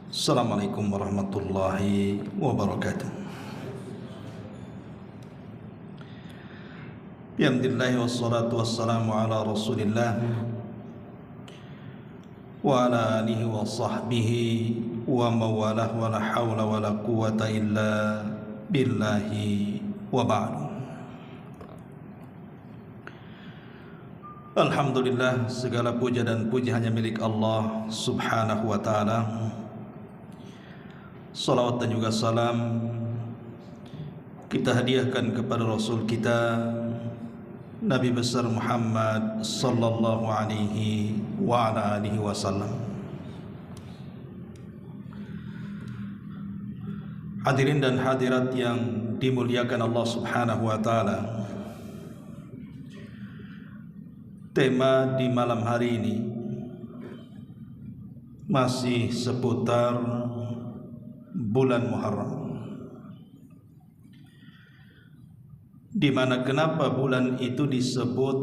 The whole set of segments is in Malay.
Assalamualaikum warahmatullahi wabarakatuh. Alhamdulillah wassalatu wassalamu ala Rasulillah wa ala alihi wa sahbihi wa mawalah wa la hawla wa la quwata illa billahi wa ba'du. Alhamdulillah, segala puja dan puji hanya milik Allah subhanahu wa ta'ala. Salawat dan juga salam kita hadiahkan kepada Rasul kita Nabi besar Muhammad sallallahu alaihi wa ala alihi wasallam. Hadirin dan hadirat yang dimuliakan Allah subhanahu wa ta'ala, tema di malam hari ini masih seputar bulan Muharram. Di mana kenapa bulan itu disebut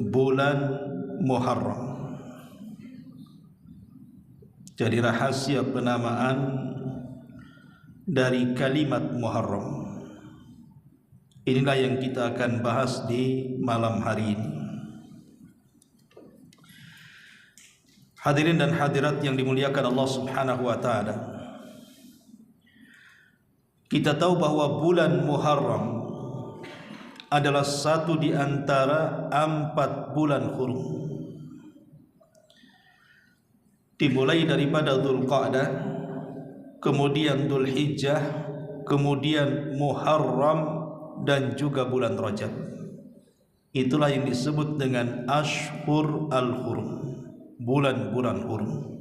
bulan Muharram? Jadi rahasia penamaan dari kalimat Muharram inilah yang kita akan bahas di malam hari ini. Hadirin dan hadirat yang dimuliakan Allah subhanahu wa ta'ala, kita tahu bahwa bulan Muharram adalah satu di antara 4 bulan hurum. Dimulai daripada Dzulqa'dah, kemudian Dzulhijjah, kemudian Muharram, dan juga bulan Rajab. Itulah yang disebut dengan Ashhur al-Hurum, bulan-bulan hurum.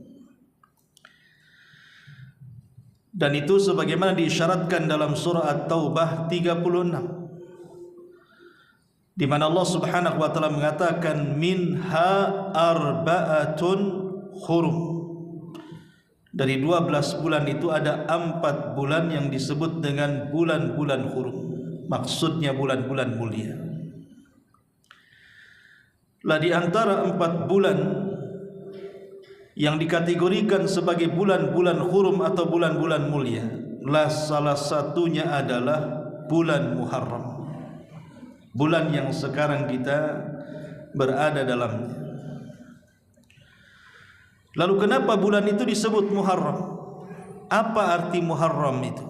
Dan itu sebagaimana diisyaratkan dalam surah At-Taubah 36, di mana Allah subhanahu wa ta'ala mengatakan minha arba'atun hurum. Dari 12 bulan itu ada 4 bulan yang disebut dengan bulan-bulan hurum. Maksudnya bulan-bulan mulia. Lah di antara 4 bulan yang dikategorikan sebagai bulan-bulan hurum atau bulan-bulan mulia, lah salah satunya adalah bulan Muharram, bulan yang sekarang kita berada dalamnya. Lalu kenapa bulan itu disebut Muharram? Apa arti Muharram itu?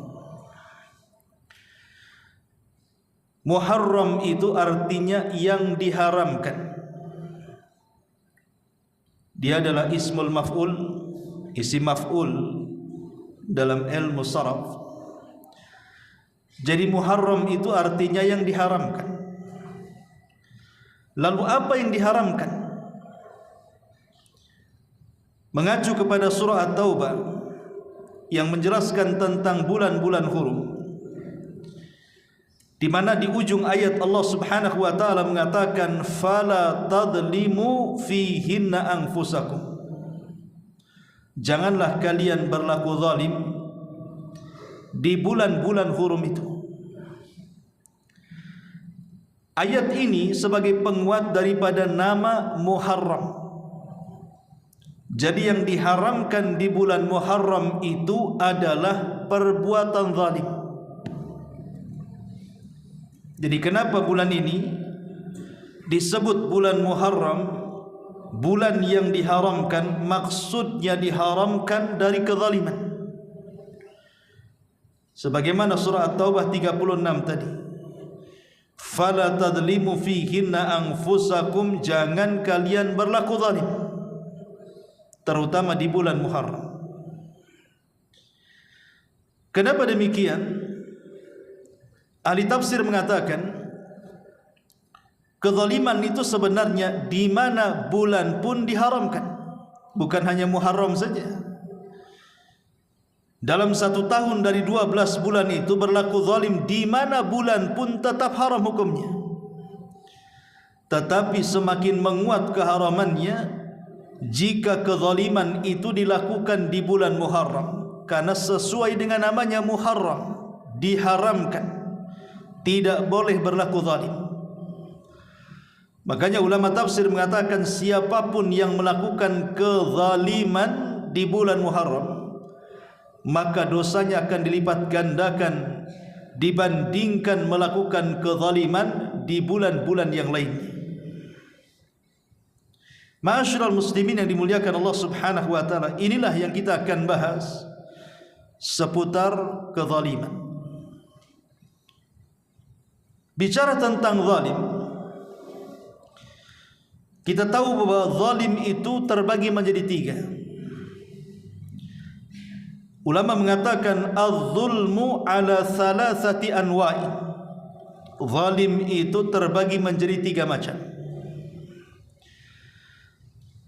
Muharram itu artinya yang diharamkan. Dia adalah ismul maf'ul, isim maf'ul dalam ilmu saraf. Jadi Muharram itu artinya yang diharamkan. Lalu apa yang diharamkan? Mengacu kepada surah At-Taubah yang menjelaskan tentang bulan-bulan hurum, di mana di ujung ayat Allah subhanahu wa ta'ala mengatakan fala tadlimu fihinna anfusakum, janganlah kalian berlaku zalim di bulan-bulan hurum itu. Ayat ini sebagai penguat daripada nama Muharram. Jadi yang diharamkan di bulan Muharram itu adalah perbuatan zalim. Jadi kenapa bulan ini disebut bulan Muharram, bulan yang diharamkan? Maksudnya diharamkan dari kezaliman. Sebagaimana surah At-Taubah 36 tadi, fala tadlimu fihinna anfusakum, jangan kalian berlaku zalim, terutama di bulan Muharram. Kenapa demikian? Ahli tafsir mengatakan kezaliman itu sebenarnya di mana bulan pun diharamkan, bukan hanya Muharram saja. Dalam 1 tahun dari 12 bulan itu berlaku zalim di mana bulan pun tetap haram hukumnya. Tetapi semakin menguat keharamannya jika kezaliman itu dilakukan di bulan Muharram, karena sesuai dengan namanya Muharram, diharamkan, tidak boleh berlaku zalim. Makanya ulama tafsir mengatakan siapapun yang melakukan kezaliman di bulan Muharram, maka dosanya akan dilipat gandakan dibandingkan melakukan kezaliman di bulan-bulan yang lainnya. Ma'asyiral muslimin yang dimuliakan Allah Subhanahu wa taala, inilah yang kita akan bahas seputar kezaliman. Bicara tentang zalim, kita tahu bahwa zalim itu terbagi menjadi tiga. Ulama mengatakan az-zulmu ala thalathati anwa'in. Zalim itu terbagi menjadi tiga macam.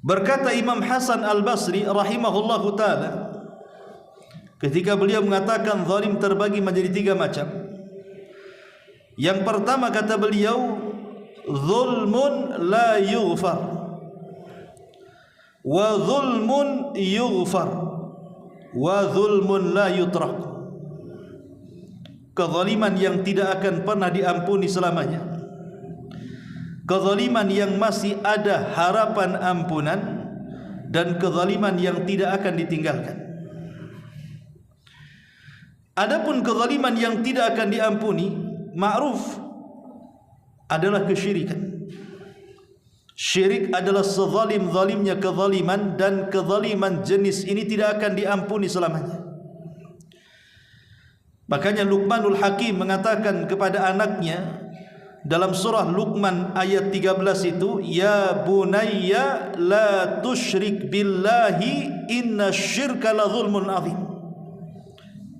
Berkata Imam Hasan Al-Basri rahimahullahu ta'ala, ketika beliau mengatakan zalim terbagi menjadi tiga macam, yang pertama kata beliau, zulmun la yughfar wa zulmun yughfar wa zulmun la yutrak. Kezaliman yang tidak akan pernah diampuni selamanya, kezaliman yang masih ada harapan ampunan, dan kezaliman yang tidak akan ditinggalkan. Adapun kezaliman yang tidak akan diampuni, ma'ruf, adalah kesyirikan. Syirik adalah sezalim-zalimnya kezaliman, dan kezaliman jenis ini tidak akan diampuni selamanya. Makanya Luqmanul Hakim mengatakan kepada anaknya dalam surah Luqman ayat 13 itu, ya bunayya la tusyrik billahi inna syirka la zulmun azim.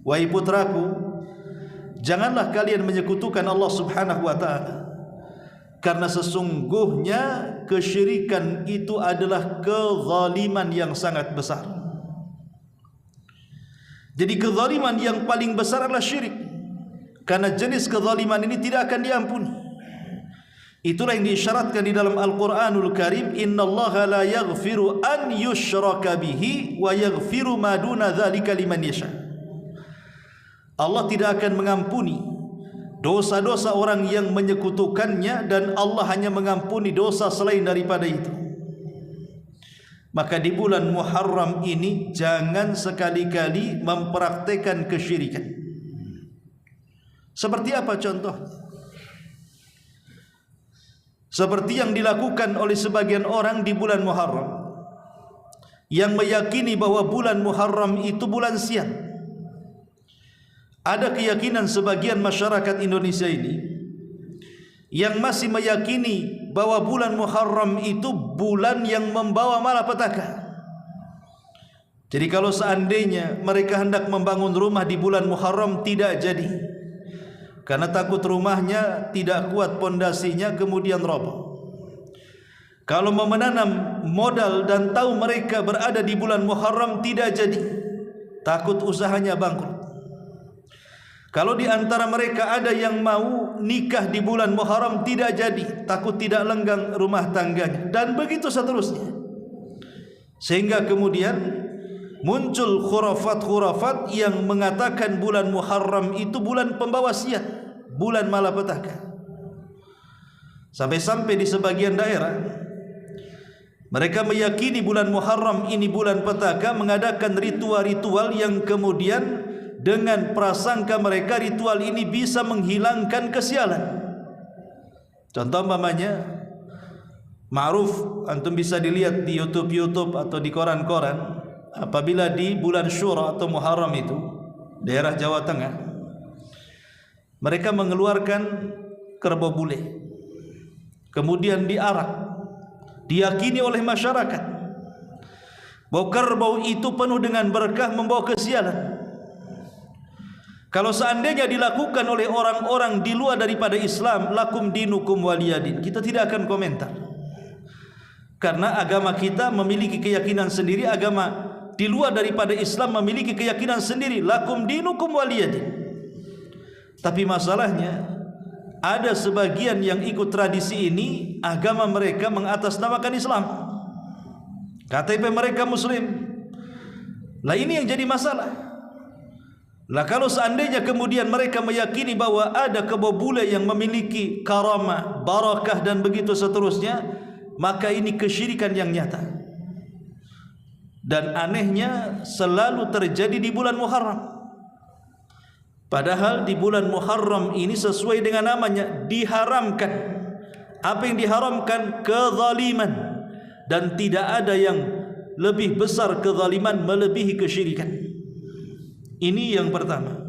Wahai putraku, janganlah kalian menyekutukan Allah Subhanahu wa ta'ala, karena sesungguhnya kesyirikan itu adalah kezaliman yang sangat besar. Jadi kezaliman yang paling besar adalah syirik, karena jenis kezaliman ini tidak akan diampuni. Itulah yang diisyaratkan di dalam Al-Quranul Karim, innallaha la yaghfiru an yushraka bihi wa yaghfiru ma duna dzalika liman yasha. Allah tidak akan mengampuni dosa-dosa orang yang menyekutukannya, dan Allah hanya mengampuni dosa selain daripada itu. Maka di bulan Muharram ini jangan sekali-kali mempraktekkan kesyirikan. Seperti apa contohnya? Seperti yang dilakukan oleh sebagian orang di bulan Muharram, yang meyakini bahwa bulan Muharram itu bulan sial. Ada keyakinan sebagian masyarakat Indonesia ini yang masih meyakini bahwa bulan Muharram itu bulan yang membawa malapetaka. Jadi kalau seandainya mereka hendak membangun rumah di bulan Muharram, tidak jadi, karena takut rumahnya tidak kuat pondasinya kemudian roboh. Kalau mau menanam modal dan tahu mereka berada di bulan Muharram, tidak jadi, takut usahanya bangkrut. Kalau di antara mereka ada yang mau nikah di bulan Muharram, tidak jadi, takut tidak lenggang rumah tangganya, dan begitu seterusnya. Sehingga kemudian muncul khurafat-khurafat yang mengatakan bulan Muharram itu bulan pembawa sial, bulan malapetaka. Sampai-sampai di sebagian daerah mereka meyakini bulan Muharram ini bulan petaka, mengadakan ritual-ritual yang kemudian dengan prasangka mereka ritual ini bisa menghilangkan kesialan. Contoh umpamanya, ma'ruf, antum bisa dilihat di YouTube atau di koran-koran, apabila di bulan Syura atau Muharram itu daerah Jawa Tengah, mereka mengeluarkan kerbau bule, kemudian diarak. Diyakini oleh masyarakat bahwa kerbau itu penuh dengan berkah, membawa kesialan. Kalau seandainya dilakukan oleh orang-orang di luar daripada Islam, lakum dinukum waliyadin, kita tidak akan komentar, karena agama kita memiliki keyakinan sendiri, agama di luar daripada Islam memiliki keyakinan sendiri, lakum dinukum waliyadin. Tapi masalahnya ada sebagian yang ikut tradisi ini, agama mereka mengatasnamakan Islam, KTP mereka Muslim. Lah ini yang jadi masalah. Lah kalau seandainya kemudian mereka meyakini bahwa ada kerbau bule yang memiliki karamah, barakah dan begitu seterusnya, maka ini kesyirikan yang nyata. dan anehnya selalu terjadi di bulan Muharram. Padahal di bulan Muharram ini sesuai dengan namanya diharamkan. Apa yang diharamkan? Kezaliman. Dan tidak ada yang lebih besar kezaliman melebihi kesyirikan. Ini yang pertama.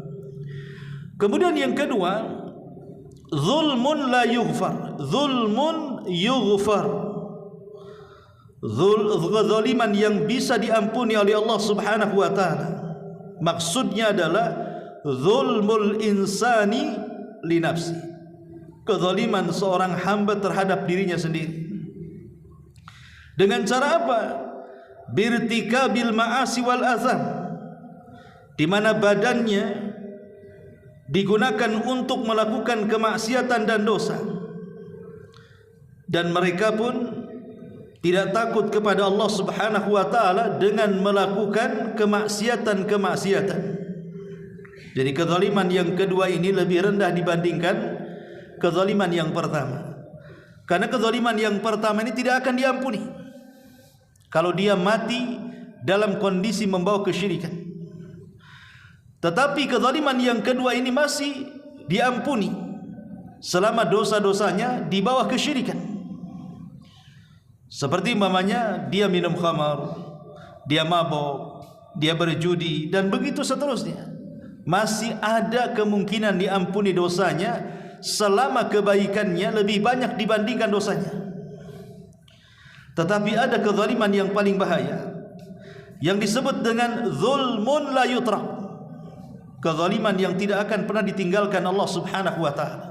Kemudian yang kedua, zulmun la yughfar. Zulmun yughfar. Kezaliman yang bisa diampuni oleh Allah Subhanahu wa taala. Maksudnya adalah zulmul insani li nafsi, kezaliman seorang hamba terhadap dirinya sendiri. Dengan cara apa? Birtikabil ma'asi wal azam, di mana badannya digunakan untuk melakukan kemaksiatan dan dosa, dan mereka pun tidak takut kepada Allah Subhanahu wa taala dengan melakukan kemaksiatan-kemaksiatan. Jadi kezaliman yang kedua ini lebih rendah dibandingkan kezaliman yang pertama. Karena kezaliman yang pertama ini tidak akan diampuni kalau dia mati dalam kondisi membawa kesyirikan. Tetapi kezaliman yang kedua ini masih diampuni selama dosa-dosanya di bawah kesyirikan. Seperti umpamanya dia minum khamar, dia mabok, dia berjudi, dan begitu seterusnya. Masih ada kemungkinan diampuni dosanya selama kebaikannya lebih banyak dibandingkan dosanya. Tetapi ada kezaliman yang paling bahaya yang disebut dengan zulmun la yutrak, kezaliman yang tidak akan pernah ditinggalkan Allah Subhanahu wa taala.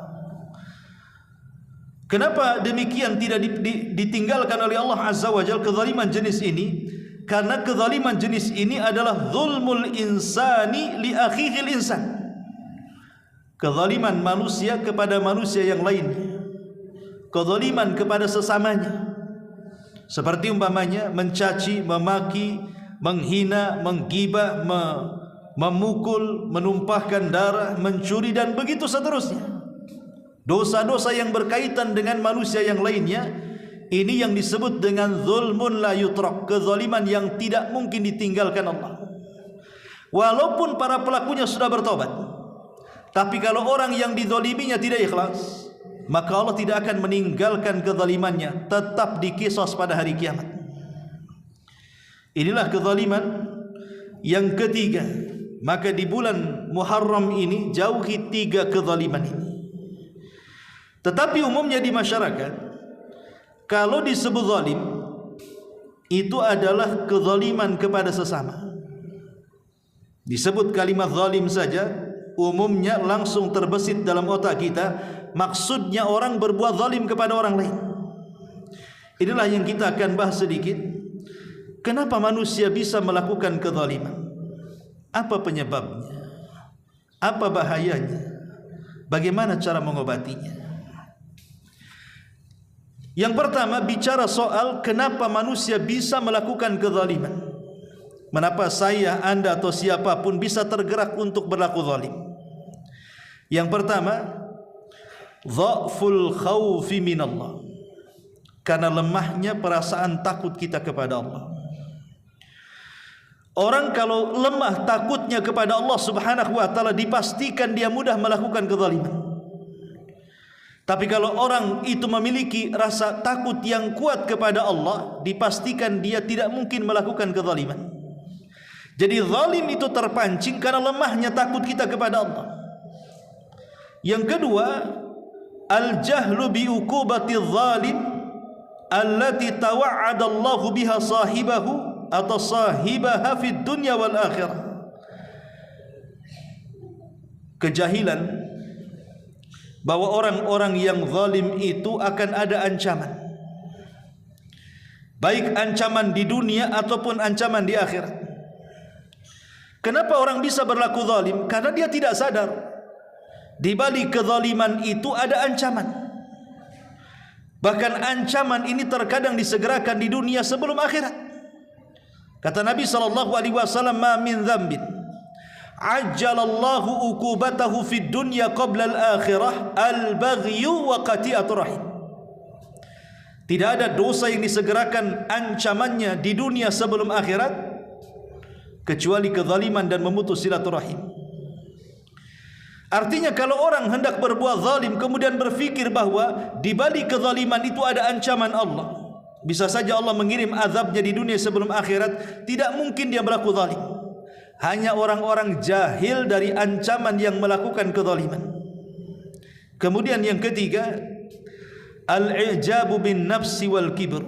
Kenapa demikian tidak ditinggalkan oleh Allah Azza wa Jalla kezaliman jenis ini? Karena kezaliman jenis ini adalah zulmul insani li akhihil insan, kezaliman manusia kepada manusia yang lainnya, kezaliman kepada sesamanya. Seperti umpamanya mencaci, memaki, menghina, menggibah, memukul, menumpahkan darah, mencuri, dan begitu seterusnya. Dosa-dosa yang berkaitan dengan manusia yang lainnya, ini yang disebut dengan zulmun la yutrak, kezaliman yang tidak mungkin ditinggalkan Allah. Walaupun para pelakunya sudah bertobat, tapi kalau orang yang dizaliminya tidak ikhlas, maka Allah tidak akan meninggalkan kezalimannya, tetap dikisos pada hari kiamat. Inilah kezaliman yang ketiga. Maka di bulan Muharram ini jauhi tiga kezaliman ini. Tetapi umumnya di masyarakat, kalau disebut zalim, itu adalah kezaliman kepada sesama. Disebut kalimat zalim saja, umumnya langsung terbesit dalam otak kita, maksudnya orang berbuat zalim kepada orang lain. Inilah yang kita akan bahas sedikit. Kenapa manusia bisa melakukan kezaliman? Apa penyebabnya? Apa bahayanya? Bagaimana cara mengobatinya? Yang pertama, bicara soal kenapa manusia bisa melakukan kezaliman. Mengapa saya, Anda, atau siapapun bisa tergerak untuk berlaku zalim? Yang pertama, dha'ful khawfi minallah, karena lemahnya perasaan takut kita kepada Allah. Orang kalau lemah takutnya kepada Allah Subhanahu wa taala, dipastikan dia mudah melakukan kezaliman. Tapi kalau orang itu memiliki rasa takut yang kuat kepada Allah, dipastikan dia tidak mungkin melakukan kezaliman. Jadi zalim itu terpancing karena lemahnya takut kita kepada Allah. Yang kedua, al-jahlu bi uqubatiz zalim allati tawa'ada Allah biha sahibahu atau sahibaha fid dunya wal akhirah. Kejahilan bahwa orang-orang yang zalim itu akan ada ancaman, baik ancaman di dunia ataupun ancaman di akhirat. Kenapa orang bisa berlaku zalim? Karena dia tidak sadar di balik kezaliman itu ada ancaman. Bahkan ancaman ini terkadang disegerakan di dunia sebelum akhirat. Kata Nabi SAW, "Ma min dzambin ajjalallahu uqubatahu fid dunya qabla al-akhirah al-baghyu wa qati'atur rahim." Tidak ada dosa yang disegerakan ancamannya di dunia sebelum akhirat kecuali kezaliman dan memutus silaturahim. Artinya kalau orang hendak berbuat zalim kemudian berfikir bahwa di balik kezaliman itu ada ancaman Allah, bisa saja Allah mengirim azabnya di dunia sebelum akhirat, tidak mungkin dia berlaku zalim. Hanya orang-orang jahil dari ancaman yang melakukan kezaliman. Kemudian yang ketiga, al-i'jabu bin nafsi wal kibr.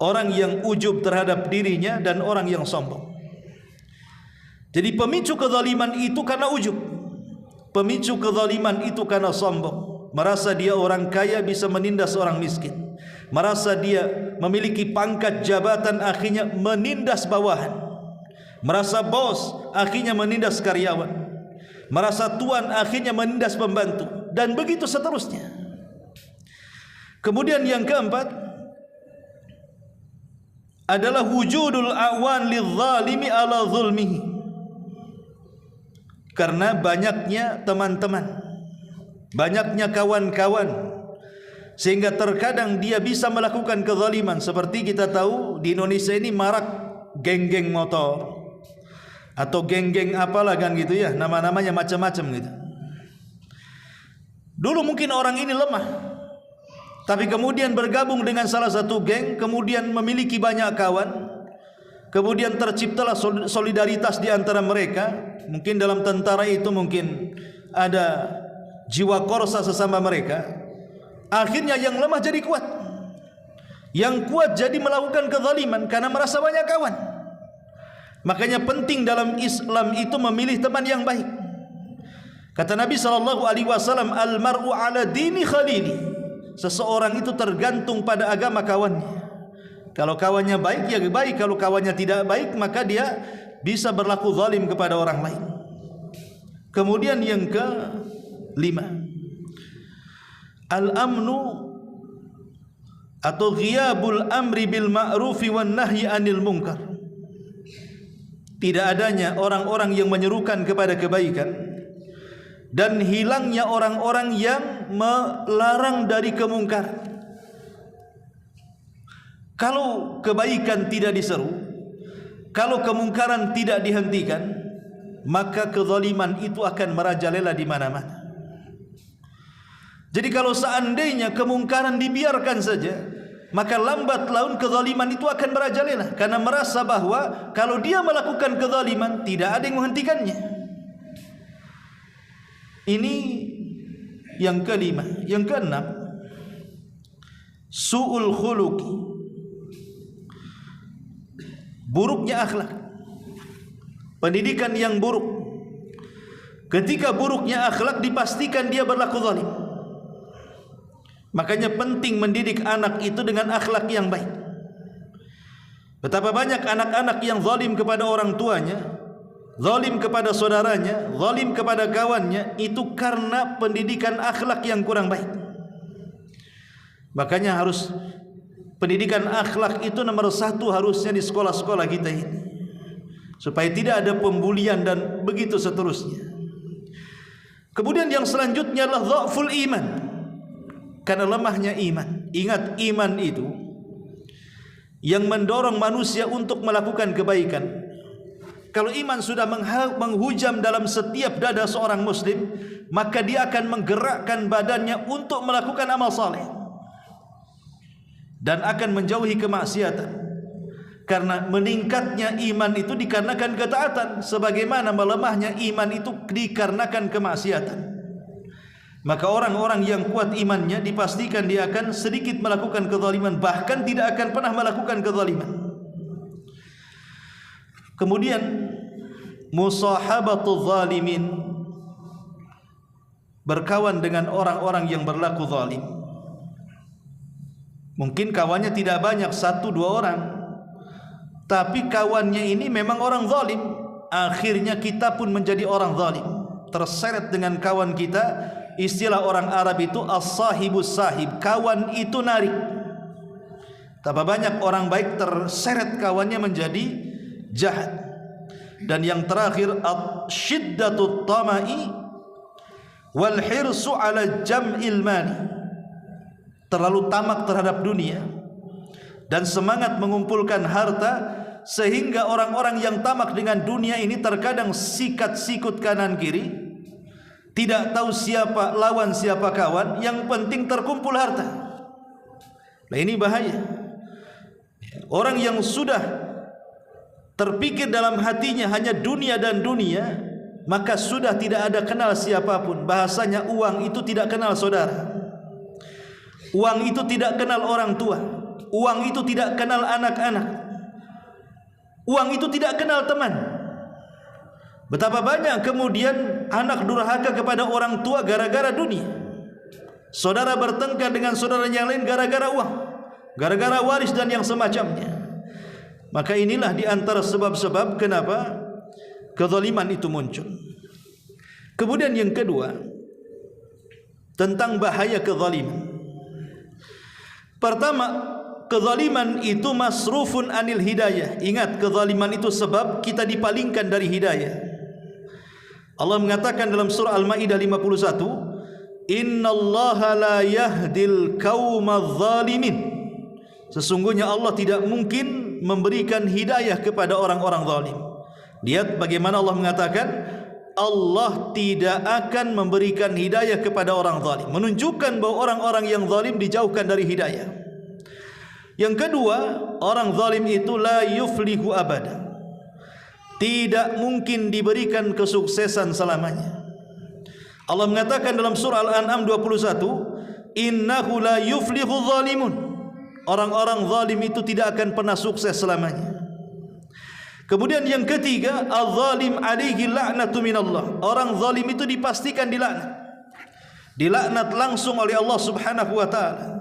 Orang yang ujub terhadap dirinya dan orang yang sombong. Jadi pemicu kezaliman itu karena ujub. Pemicu kezaliman itu karena sombong. Merasa dia orang kaya bisa menindas orang miskin. Merasa dia memiliki pangkat jabatan akhirnya menindas bawahan. Merasa bos akhirnya menindas karyawan. Merasa tuan akhirnya menindas pembantu. Dan begitu seterusnya. Kemudian yang keempat adalah wujudul awan lizzalimi ala zulmihi. Karena banyaknya teman-teman, banyaknya kawan-kawan, sehingga terkadang dia bisa melakukan kezaliman. Seperti kita tahu di Indonesia ini marak geng-geng motor atau geng-geng apalah kan gitu ya, nama-namanya macam-macam gitu. Dulu mungkin orang ini lemah, tapi kemudian bergabung dengan salah satu geng, kemudian memiliki banyak kawan, kemudian terciptalah solidaritas di antara mereka. Mungkin dalam tentara itu mungkin ada jiwa korsa sesama mereka. Akhirnya yang lemah jadi kuat, yang kuat jadi melakukan kezaliman karena merasa banyak kawan. Makanya penting dalam Islam itu memilih teman yang baik. Kata Nabi SAW, al-mar'u ala dini khalili. Seseorang itu tergantung pada agama kawannya. Kalau kawannya baik ya baik, kalau kawannya tidak baik maka dia bisa berlaku zalim kepada orang lain. Kemudian yang kelima, al-amnu atau ghiyabul amri bil ma'rufi wan nahyi anil munkar. Tidak adanya orang-orang yang menyerukan kepada kebaikan dan hilangnya orang-orang yang melarang dari kemungkaran. Kalau kebaikan tidak diseru, kalau kemungkaran tidak dihentikan, maka kezaliman itu akan merajalela di mana-mana. Jadi kalau seandainya kemungkaran dibiarkan saja, maka lambat laun kezaliman itu akan merajalela, karena merasa bahwa kalau dia melakukan kezaliman tidak ada yang menghentikannya. Ini yang kelima. Yang keenam, su'ul khuluqi, buruknya akhlak, pendidikan yang buruk. Ketika buruknya akhlak dipastikan dia berlaku zalim. Makanya penting mendidik anak itu dengan akhlak yang baik. Betapa banyak anak-anak yang zalim kepada orang tuanya, zalim kepada saudaranya, zalim kepada kawannya, itu karena pendidikan akhlak yang kurang baik. Makanya harus pendidikan akhlak itu nomor satu harusnya di sekolah-sekolah kita ini, supaya tidak ada pembulian dan begitu seterusnya. Kemudian yang selanjutnya adalah dha'ful iman, karena lemahnya iman. Ingat, iman itu yang mendorong manusia untuk melakukan kebaikan. Kalau iman sudah menghujam dalam setiap dada seorang muslim, maka dia akan menggerakkan badannya untuk melakukan amal saleh dan akan menjauhi kemaksiatan. Karena meningkatnya iman itu dikarenakan ketaatan, sebagaimana melemahnya iman itu dikarenakan kemaksiatan. Maka orang-orang yang kuat imannya dipastikan dia akan sedikit melakukan kezaliman, bahkan tidak akan pernah melakukan kezaliman. Kemudian musahabatul zalimin, berkawan dengan orang-orang yang berlaku zalim. Mungkin kawannya tidak banyak, 1-2 orang, tapi kawannya ini memang orang zalim. Akhirnya kita pun menjadi orang zalim, terseret dengan kawan kita. Istilah orang Arab itu as-sahibus sahib, kawan itu narik. Tambah banyak orang baik terseret kawannya menjadi jahat. Dan yang terakhir, shiddatut tama'i wal hirsu ala jam'il mali, terlalu tamak terhadap dunia dan semangat mengumpulkan harta sehingga orang-orang yang tamak dengan dunia ini terkadang sikat sikut kanan kiri, tidak tahu siapa lawan siapa kawan, yang penting terkumpul harta. Nah, ini bahaya. Orang yang sudah terpikir dalam hatinya hanya dunia dan dunia, maka sudah tidak ada kenal siapapun. Bahasanya uang itu tidak kenal saudara, uang itu tidak kenal orang tua, uang itu tidak kenal anak-anak, uang itu tidak kenal teman. Betapa banyak kemudian anak durhaka kepada orang tua gara-gara dunia. Saudara bertengkar dengan saudara yang lain gara-gara uang, gara-gara waris dan yang semacamnya. Maka inilah di antara sebab-sebab kenapa kezaliman itu muncul. Kemudian yang kedua, tentang bahaya kezaliman. Pertama, kezaliman itu masrufun anil hidayah. Ingat, kezaliman itu sebab kita dipalingkan dari hidayah. Allah mengatakan dalam surah Al-Maidah 51, innallaha la yahdil qaumadz zalimin. Sesungguhnya Allah tidak mungkin memberikan hidayah kepada orang-orang zalim. Lihat bagaimana Allah mengatakan Allah tidak akan memberikan hidayah kepada orang zalim, menunjukkan bahwa orang-orang yang zalim dijauhkan dari hidayah. Yang kedua, orang zalim itu la yuflihu abada, tidak mungkin diberikan kesuksesan selamanya. Allah mengatakan dalam surah Al-An'am 21, innahu la yuflihu zalimun, orang-orang zalim itu tidak akan pernah sukses selamanya. Kemudian yang ketiga, az-zalim alaihi la'natu minallah, orang zalim itu dipastikan dilaknat langsung oleh Allah Subhanahu wa taala.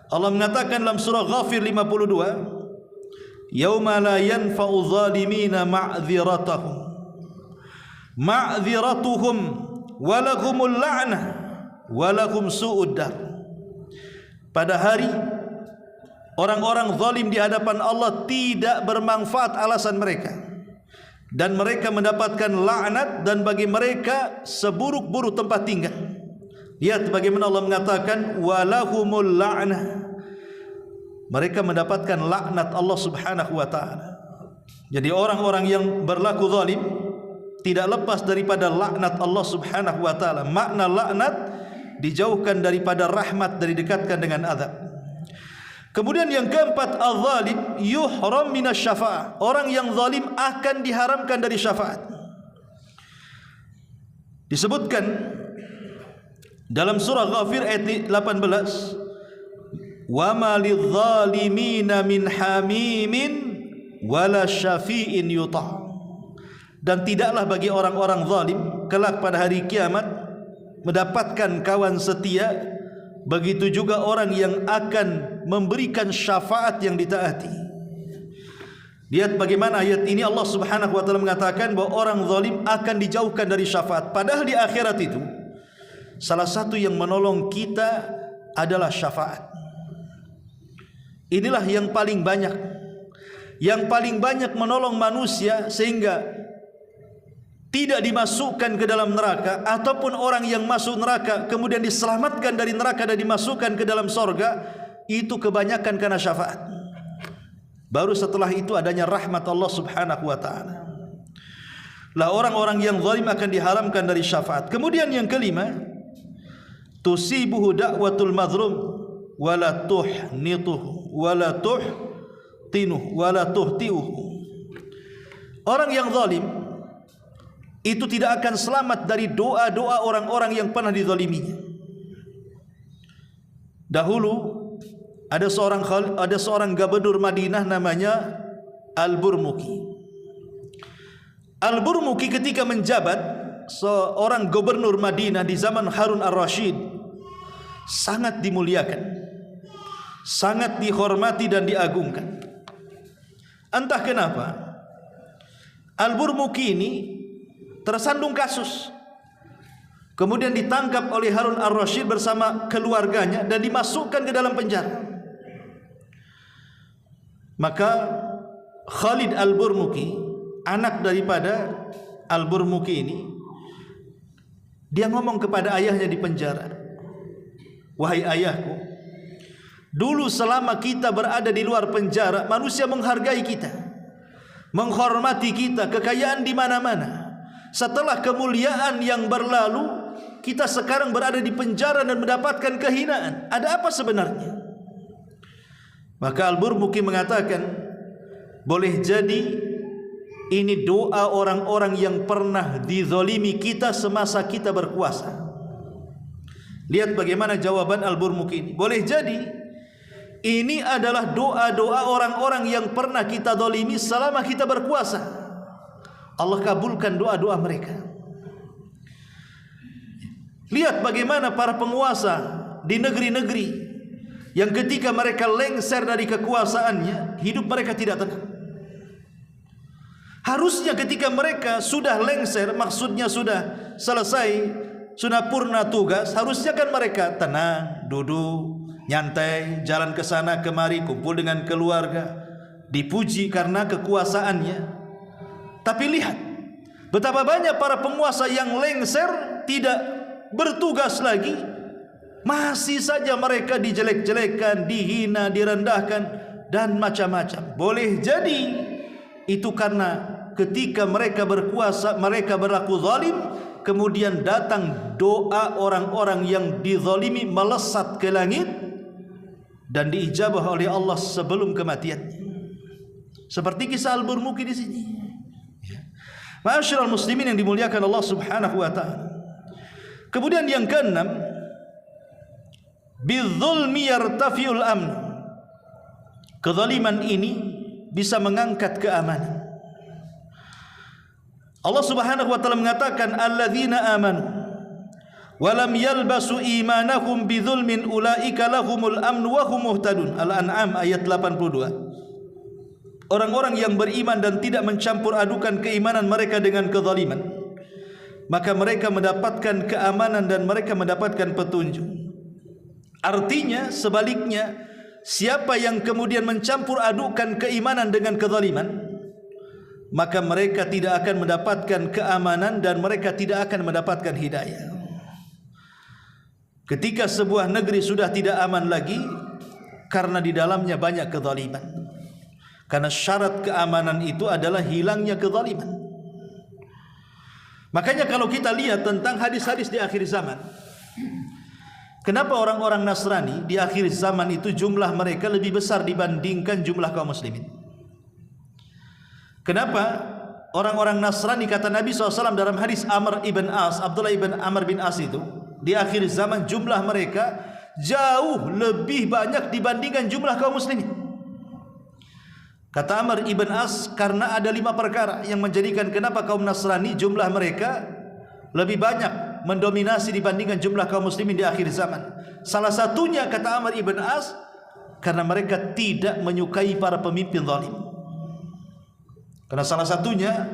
Allah mengatakan dalam surah Ghafir 52, yauma la yanfa'u zalimina ma'dziratuhum walahumul la'nah walahum su'ud dar. Pada hari orang-orang zalim di hadapan Allah tidak bermanfaat alasan mereka, dan mereka mendapatkan laknat, dan bagi mereka seburuk-buruk tempat tinggal. Lihat bagaimana Allah mengatakan walahumul la'nah, mereka mendapatkan laknat Allah Subhanahu wa taala. Jadi orang-orang yang berlaku zalim tidak lepas daripada laknat Allah Subhanahu wa taala. Makna laknat dijauhkan daripada rahmat, dan didekatkan dengan azab. Kemudian yang keempat, az-zalim yuhram minas syafa'ah, orang yang zalim akan diharamkan dari syafaat. Disebutkan dalam surah Ghafir ayat 18, wa ma lidz-zalimina min hamimin wala syafi'in yuta', dan tidaklah bagi orang-orang zalim kelak pada hari kiamat mendapatkan kawan setia, begitu juga orang yang akan memberikan syafaat yang ditaati. Lihat bagaimana ayat ini Allah Subhanahu wa taala mengatakan bahwa orang zalim akan dijauhkan dari syafaat. Padahal di akhirat itu salah satu yang menolong kita adalah syafaat. Inilah yang paling banyak menolong manusia sehingga tidak dimasukkan ke dalam neraka, ataupun orang yang masuk neraka kemudian diselamatkan dari neraka dan dimasukkan ke dalam sorga, itu kebanyakan karena syafaat. Baru setelah itu adanya rahmat Allah Subhanahu wa taala. Lah orang-orang yang zalim akan diharamkan dari syafaat. Kemudian yang kelima, tusibuhu da'watul mazlum wala tuhnituhu wala tuhtinuhu wala tuhtiuhu. Orang yang zalim itu tidak akan selamat dari doa-doa orang-orang yang pernah dizaliminya. Dahulu ada seorang gubernur Madinah namanya Al-Burmuki. Al-Burmuki ketika menjabat seorang gubernur Madinah di zaman Harun ar-Rasyid sangat dimuliakan, sangat dihormati dan diagungkan. Entah kenapa Al-Burmuki ini tersandung kasus, kemudian ditangkap oleh Harun ar-Rasyid bersama keluarganya dan dimasukkan ke dalam penjara. Maka Khalid al-Burmuki, anak daripada al-Burmuki ini, dia ngomong kepada ayahnya di penjara, wahai ayahku, dulu selama kita berada di luar penjara manusia menghargai kita, menghormati kita, kekayaan di mana-mana. Setelah kemuliaan yang berlalu, kita sekarang berada di penjara dan mendapatkan kehinaan. Ada apa sebenarnya? Maka Al-Burmuki mengatakan, boleh jadi ini doa orang-orang yang pernah dizalimi kita semasa kita berkuasa. Lihat bagaimana jawaban Al-Burmuki ini. Boleh jadi ini adalah doa-doa orang-orang yang pernah kita zalimi selama kita berkuasa. Allah kabulkan doa-doa mereka. Lihat bagaimana para penguasa di negeri-negeri yang ketika mereka lengser dari kekuasaannya, hidup mereka tidak tenang. Harusnya ketika mereka sudah lengser, maksudnya sudah selesai, sudah purna tugas, harusnya kan mereka tenang, duduk, nyantai, jalan ke sana kemari, kumpul dengan keluarga, dipuji karena kekuasaannya. Tapi lihat betapa banyak para penguasa yang lengser, tidak bertugas lagi, masih saja mereka dijelek-jelekan, dihina, direndahkan dan macam-macam. Boleh jadi itu karena ketika mereka berkuasa, mereka berlaku zalim, kemudian datang doa orang-orang yang dizalimi melesat ke langit dan diijabah oleh Allah sebelum kematiannya. Seperti kisah Al-Burmuki di sini. Ma'asyiral muslimin yang dimuliakan Allah Subhanahu wa taala. Kemudian yang keenam, bidzulmi yartafiul amn. Kezaliman ini bisa mengangkat keamanan. Allah Subhanahu wa taala mengatakan, alladzina amanu wa lam yalbasu imanahum bidzulmin ulaika lahumul amnu wa hum muhtadun. Al-An'am ayat 82. Orang-orang yang beriman dan tidak mencampur adukan keimanan mereka dengan kezaliman, maka mereka mendapatkan keamanan dan mereka mendapatkan petunjuk. Artinya sebaliknya, siapa yang kemudian mencampur adukan keimanan dengan kezaliman, maka mereka tidak akan mendapatkan keamanan dan mereka tidak akan mendapatkan hidayah. Ketika sebuah negeri sudah tidak aman lagi karena di dalamnya banyak kezaliman. Karena syarat keamanan itu adalah hilangnya kezaliman. Makanya kalau kita lihat tentang hadis-hadis di akhir zaman, kenapa orang-orang Nasrani di akhir zaman itu jumlah mereka lebih besar dibandingkan jumlah kaum muslimin? Kenapa orang-orang Nasrani, kata Nabi SAW dalam hadis Amr ibn As, Abdullah ibn Amr bin As itu, di akhir zaman jumlah mereka jauh lebih banyak dibandingkan jumlah kaum muslimin. Kata Amr ibn As, karena ada 5 perkara yang menjadikan kenapa kaum Nasrani jumlah mereka lebih banyak mendominasi dibandingkan jumlah kaum muslimin di akhir zaman. Salah satunya, kata Amr ibn As, karena mereka tidak menyukai para pemimpin zalim. Karena salah satunya,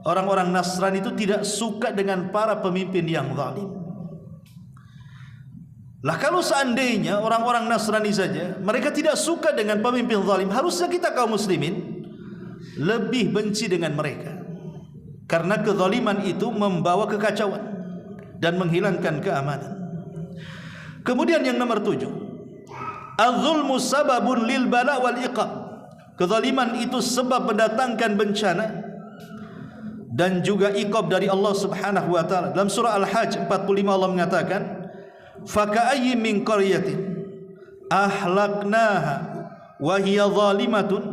orang-orang Nasrani itu tidak suka dengan para pemimpin yang zalim. Lah kalau seandainya orang-orang Nasrani saja mereka tidak suka dengan pemimpin zalim, harusnya kita kaum muslimin lebih benci dengan mereka. Karena kezaliman itu membawa kekacauan dan menghilangkan keamanan. Kemudian yang nomor 7, az-zulmu sababun lil bala wal iqab. Kezaliman itu sebab mendatangkan bencana dan juga iqab dari Allah Subhanahu wa taala. Dalam surah Al-Hajj 45 Allah mengatakan, faka'ayyin min qaryatin ahlaknaha wa hiya zalimatun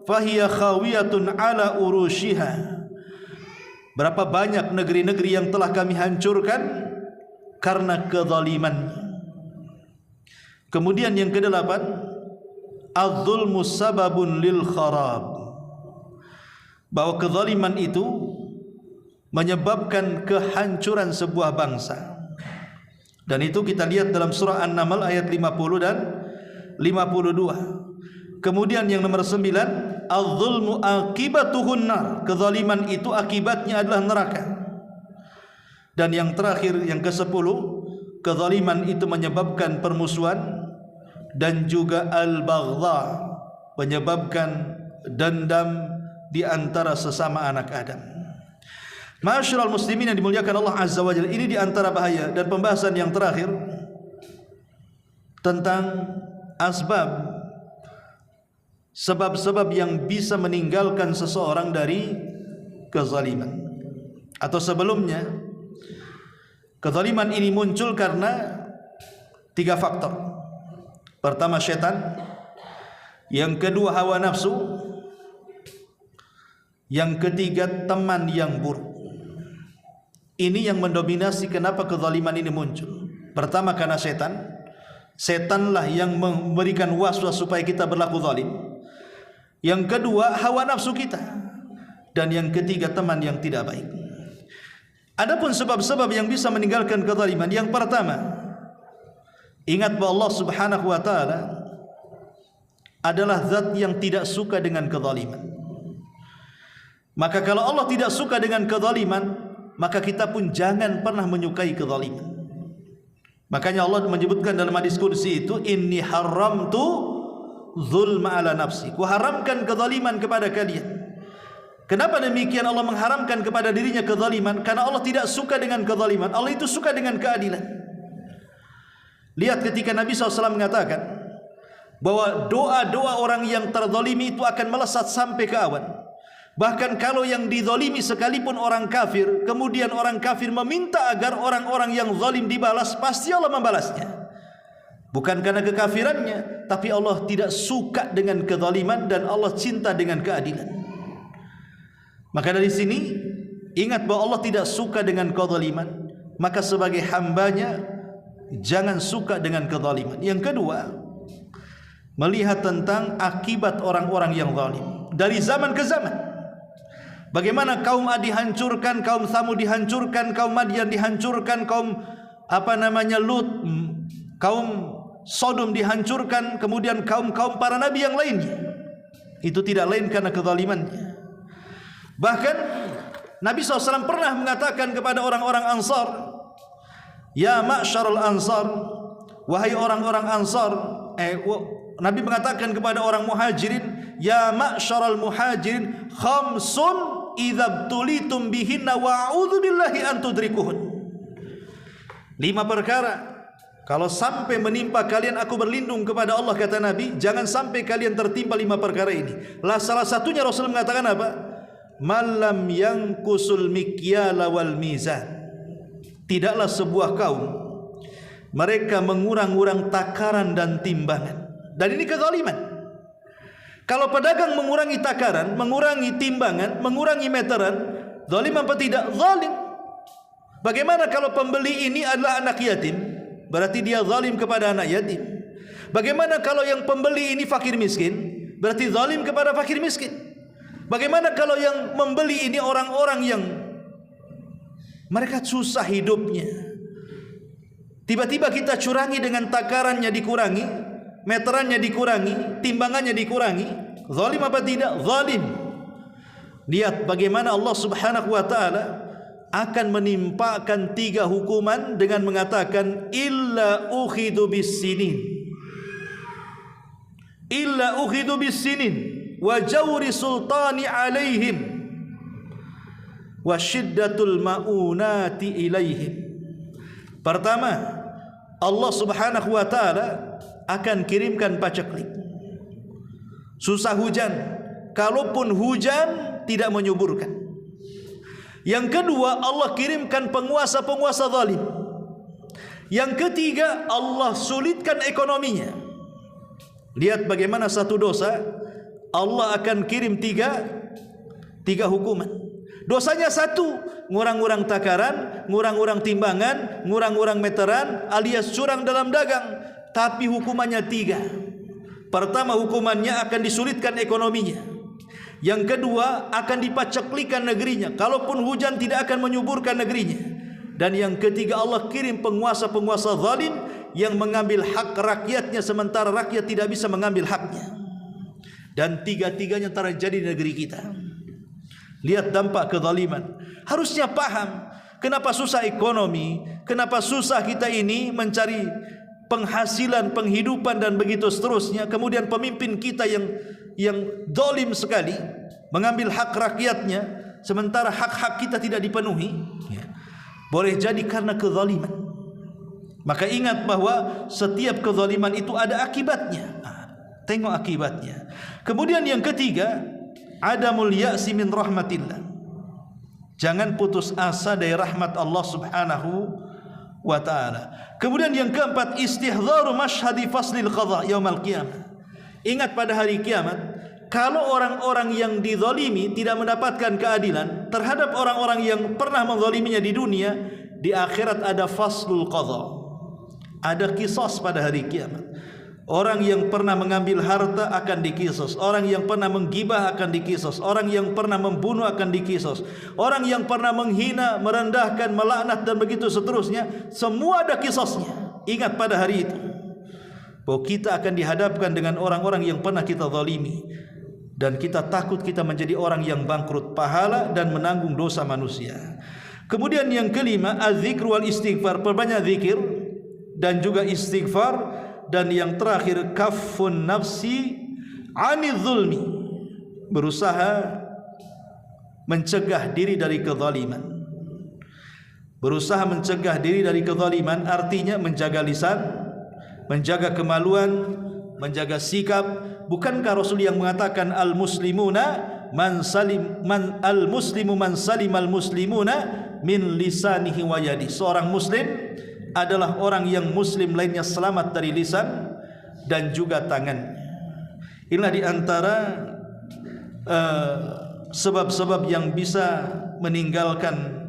fahiya khawiyatun ala urushiha. Berapa banyak negeri-negeri yang telah kami hancurkan karena kezalimannya. Kemudian yang ke-8, az-zulmu sababun lil kharab. Bahwa kezaliman itu menyebabkan kehancuran sebuah bangsa. Dan itu kita lihat dalam surah An-Naml ayat 50 dan 52. Kemudian yang nomor 9, az-zulmu akibatuhun nar. Kezaliman itu akibatnya adalah neraka. Dan yang terakhir, yang ke-10, kezaliman itu menyebabkan permusuhan dan juga al-baghdha, menyebabkan dendam di antara sesama anak Adam. Ma'asyiral muslimin yang dimuliakan Allah Azza wa Jalla, ini di antara bahaya. Dan pembahasan yang terakhir tentang asbab sebab-sebab yang bisa meninggalkan seseorang dari kezaliman. Atau sebelumnya, kezaliman ini muncul karena 3 faktor. Pertama syaitan, yang kedua hawa nafsu, yang ketiga teman yang buruk. Ini yang mendominasi kenapa kezaliman ini muncul. Pertama karena setan. Setanlah yang memberikan waswas supaya kita berlaku zalim. Yang kedua hawa nafsu kita. Dan yang ketiga teman yang tidak baik. Adapun sebab-sebab yang bisa meninggalkan kezaliman, yang pertama, ingat bahwa Allah Subhanahu wa taala adalah zat yang tidak suka dengan kezaliman. Maka kalau Allah tidak suka dengan kezaliman, maka kita pun jangan pernah menyukai kezaliman. Makanya Allah menyebutkan dalam hadis qudsi itu, inni haramtu zulma ala nafsi, ku haramkan kezaliman kepada kalian. Kenapa demikian Allah mengharamkan kepada dirinya kezaliman? Karena Allah tidak suka dengan kezaliman. Allah itu suka dengan keadilan. Lihat ketika Nabi SAW mengatakan bahwa doa-doa orang yang terzalimi itu akan melesat sampai ke awan. Bahkan kalau yang dizalimi sekalipun orang kafir, kemudian orang kafir meminta agar orang-orang yang zalim dibalas, pasti Allah membalasnya. Bukan karena kekafirannya, tapi Allah tidak suka dengan kezaliman dan Allah cinta dengan keadilan. Maka dari sini ingat bahwa Allah tidak suka dengan kezaliman. Maka sebagai hambanya jangan suka dengan kezaliman. Yang kedua, melihat tentang akibat orang-orang yang zalim dari zaman ke zaman. Bagaimana kaum Ad dihancurkan, kaum Tsamud dihancurkan, kaum Madian dihancurkan, kaum Lut, kaum Sodom dihancurkan, kemudian kaum-kaum para nabi yang lainnya. Itu tidak lain karena kezalimannya. Bahkan Nabi SAW pernah mengatakan kepada orang-orang Ansar, ya ma'syarul Ansar, wahai orang-orang Ansar. Nabi mengatakan kepada orang Muhajirin, ya ma'syarul Muhajirin, khamsun idza btulitum bihinna wa a'udzu billahi an tudrikuhun. 5 perkara kalau sampai menimpa kalian, aku berlindung kepada Allah, kata Nabi, jangan sampai kalian tertimpa 5 perkara ini. Salah satunya Rasul mengatakan apa? Malam yanqusul mikyala wal mizan. Tidaklah sebuah kaum mereka mengurang-urang takaran dan timbangan. Dan ini kezaliman. Kalau pedagang mengurangi takaran, mengurangi timbangan, mengurangi meteran, zalim apa tidak? Zalim. Bagaimana kalau pembeli ini adalah anak yatim? Berarti dia zalim kepada anak yatim. Bagaimana kalau yang pembeli ini fakir miskin? Berarti zalim kepada fakir miskin. Bagaimana kalau yang membeli ini orang-orang yang mereka susah hidupnya? Tiba-tiba kita curangi dengan takarannya dikurangi, meterannya dikurangi, timbangannya dikurangi. Zalim apa tidak? Zalim. Lihat bagaimana Allah Subhanahu wa taala akan menimpakan 3 hukuman dengan mengatakan illa ukhidu bis-sinin. Illa ukhidu bis-sinin wa jawri sultani alaihim wa syiddatul maunati ilaihim. Pertama, Allah Subhanahu wa taala akan kirimkan paceklik. Susah hujan, kalaupun hujan tidak menyuburkan. Yang kedua, Allah kirimkan penguasa-penguasa zalim. Yang ketiga, Allah sulitkan ekonominya. Lihat bagaimana satu dosa Allah akan kirim tiga hukuman. Dosanya satu, ngurang-ngurang takaran, ngurang-ngurang timbangan, ngurang-ngurang meteran, alias curang dalam dagang. Tapi hukumannya 3. Pertama, hukumannya akan disulitkan ekonominya. Yang kedua, akan dipaceklikan negerinya. Kalaupun hujan tidak akan menyuburkan negerinya. Dan yang ketiga, Allah kirim penguasa-penguasa zalim yang mengambil hak rakyatnya sementara rakyat tidak bisa mengambil haknya. Dan 3-tiganya terjadi di negeri kita. Lihat dampak kezaliman. Harusnya paham kenapa susah ekonomi, kenapa susah kita ini mencari penghasilan, penghidupan dan begitu seterusnya. Kemudian pemimpin kita yang zalim sekali mengambil hak rakyatnya sementara hak-hak kita tidak dipenuhi. Boleh jadi karena kezaliman. Maka ingat bahwa setiap kezaliman itu ada akibatnya. Tengok akibatnya. Kemudian yang ketiga, adamul ya'si min rahmatillah. Jangan putus asa dari rahmat Allah Subhanahu wa ta'ala. Kemudian yang keempat, istihdharu mashhadi faslil qadha yaumil qiyamah. Ingat pada hari kiamat, kalau orang-orang yang dizalimi tidak mendapatkan keadilan terhadap orang-orang yang pernah menzaliminya di dunia, di akhirat ada faslul qadha. Ada kisos pada hari kiamat. Orang yang pernah mengambil harta akan dikisos, orang yang pernah menggibah akan dikisos, orang yang pernah membunuh akan dikisos, orang yang pernah menghina, merendahkan, melaknat dan begitu seterusnya, semua ada kisosnya. Ingat pada hari itu bahwa kita akan dihadapkan dengan orang-orang yang pernah kita zalimi, dan kita takut kita menjadi orang yang bangkrut pahala dan menanggung dosa manusia. Kemudian yang kelima, az-zikr wal istighfar, perbanyak zikir dan juga istighfar. Dan yang terakhir, kaffun nafsi anil zulmi, berusaha mencegah diri dari kezaliman. Berusaha mencegah diri dari kezaliman artinya menjaga lisan, menjaga kemaluan, menjaga sikap. Bukankah Rasul yang mengatakan al-muslimuna man salimal muslimuna min lisanihi wa yadi. Seorang muslim adalah orang yang muslim lainnya selamat dari lisan dan juga tangan. Inilah di antara sebab-sebab yang bisa meninggalkan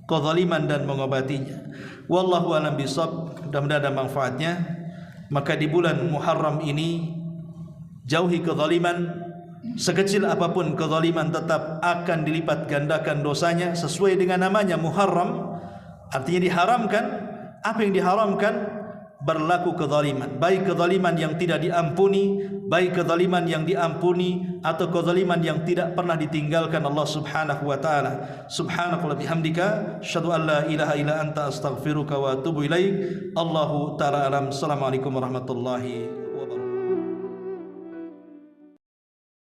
kezaliman dan mengobatinya. Wallahu a'lam bishawab. Mudah-mudahan ada manfaatnya. Maka di bulan Muharram ini jauhi kezaliman. Sekecil apapun kezaliman tetap akan dilipat gandakan dosanya sesuai dengan namanya Muharram. Artinya diharamkan. Apa yang diharamkan? Berlaku kezaliman, baik kezaliman yang tidak diampuni, baik kezaliman yang diampuni, atau kezaliman yang tidak pernah ditinggalkan Allah Subhanahu wa taala. Subhanakallahumma bihamdika asyhadu an la ilaha illa anta astaghfiruka wa atubu ilaik. Allahu taala alam. Assalamualaikum warahmatullahi wabarakatuh.